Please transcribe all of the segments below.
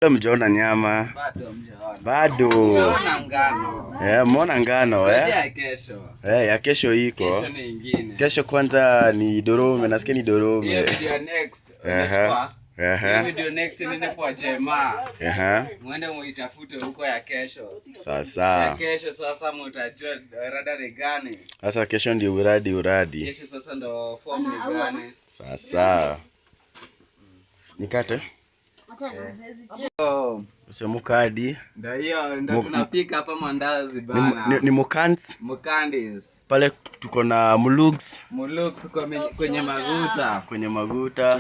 Mjaona nyama? Bado mjaona. Bado. Mjaona ngano. Muona ngano ya kesho. Ya kesho iko. Kesho ni ingine. Kesho kwanza ni dorome, nasikia ni dorome. Hiyo video next. Hiyo video next nene kwa Jema. Muende muitafute huko ya kesho. Sasa. Ya kesho sasa mtajua rada ni gani. Sasa kesho ndio uradi. Kesho sasa ndo form ni gani. Sasa. Nikate? Sio mukadi. Ndio tunapika hapa mandazi bana. Ni mukans? Mukandis. Pale tuko na mulugs. Mulugs kwenye maguta. Kwenye maguta.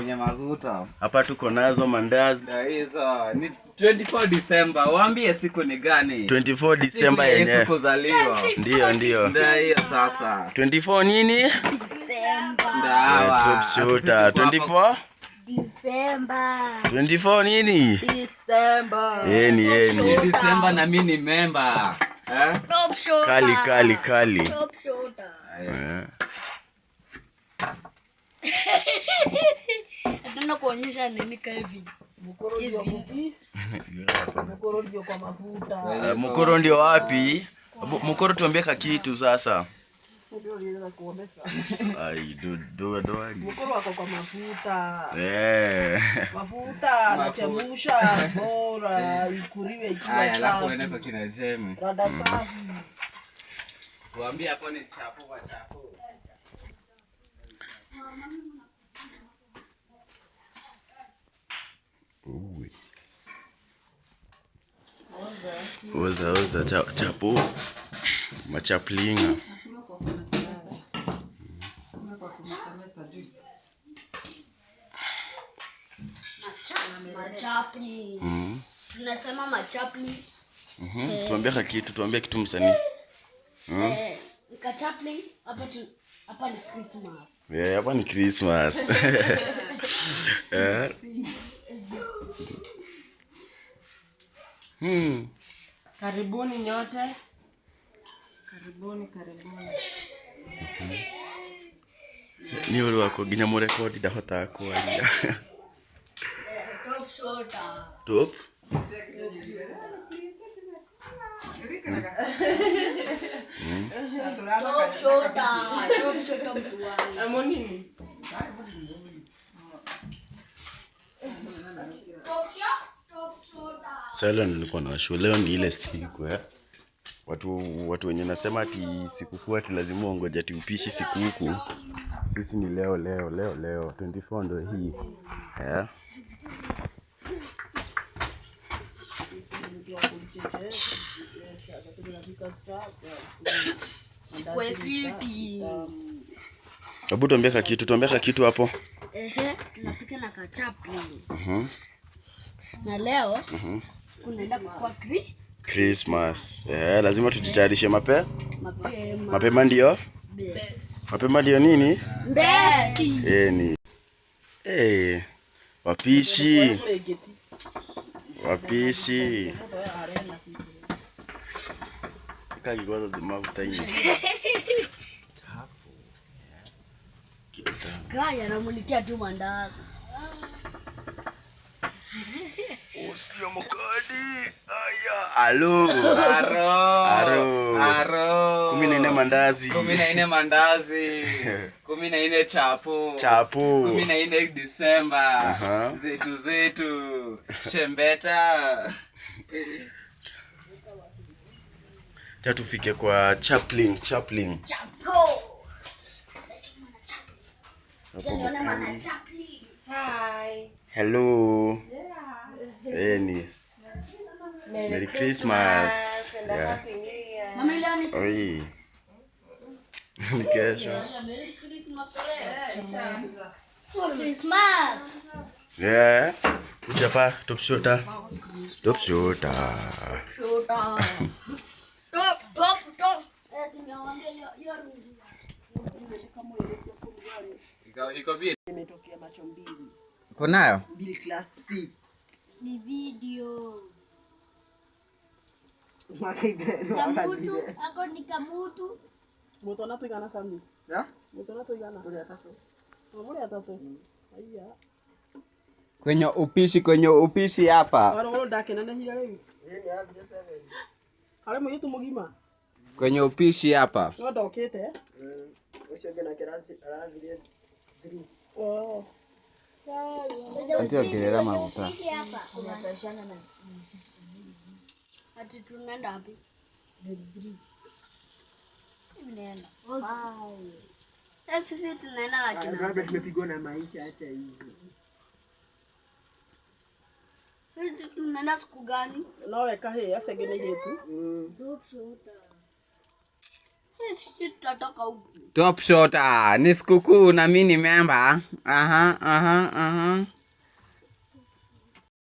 Hapa tuko nazo mandazi. Hizo ni 24 December. Waambie siku ni gani? 24 December yenyewe. Siku kuzaliwa. Ndio. Ndio hiyo sasa. 24 nini? December. Top shooter. 24 December. 24 nini? December. Yeni. December na mimi ni member. Top shooter. Kali. Top shooter. Atenda kuonyesha nini hivi? Mukoro ndio kwa mafuta. Mukoro ndio wapi? Mukoro tuambie kitu sasa. Ai do. Mukoro wako kwa mafuta. Mafuta nachemsha bora ikuriwe ikiwa safi. Alafu enda kwa kina Jemi. Rada safi. Tuambie hapo ni chapo. Oza chapo. Machaplinga. Machapli. Tunasema machapli. Tuambie kitu msanii. Machapli hapa ni Christmas. Hapa ni Christmas. Karibuni nyote. Karibuni. Ni uri wako ginya mu record ndahota kwaria. Top shooter. Top? Top shooter mtuani. Amonini. Top shooter. Sasa nilikuwa na show leo, ni ile siku watu wenye nasema ati sikukuu ati lazima ungoje ati upishi siku huku. Sisi ni leo 24 ndio hii. Kwa fiti. Hebu tuambie kitu hapo. Tunapika na kachapli. Na leo kunaenda kwa Christmas. Lazima tujitayarishe mapema ndio. Best. Mapema ndio nini? Best. Ni. Wapishi. Kaki kwa mafuta hii. Kaya namulikia tu mandazi. Sio mkadi. Aya. Aro. 14 mandazi. 14 chapo. 14 December. Zetu. Shembeta. Tufike kwa Chaplin. Chapo. Hi. Hello. Ni. Merry Christmas. Mama ilani. Oi. Nikesha. Merry Christmas. Ujapa top shooter. Top. Iko vipi? Imetokea macho mbili. Uko nayo? Mbili class C. Ni video. Kamutu, ako ni kamutu. Moto anapigana kami. Ya? Moto anapigana. Muri atatu. Aya. Kwenye upishi hapa. Kwenye upishi hapa. Ndio kelele mafuta. Ati tunaenda wapi? Tunaenda. Sisi tunaenda lakini. Labda tumepigwa na maisha acha hivi. Sisi tunaenda siku gani? Naweka hii asegene yetu. Sisi tutatoka huku. Top shot ni sikukuu na mimi ni member. Aha.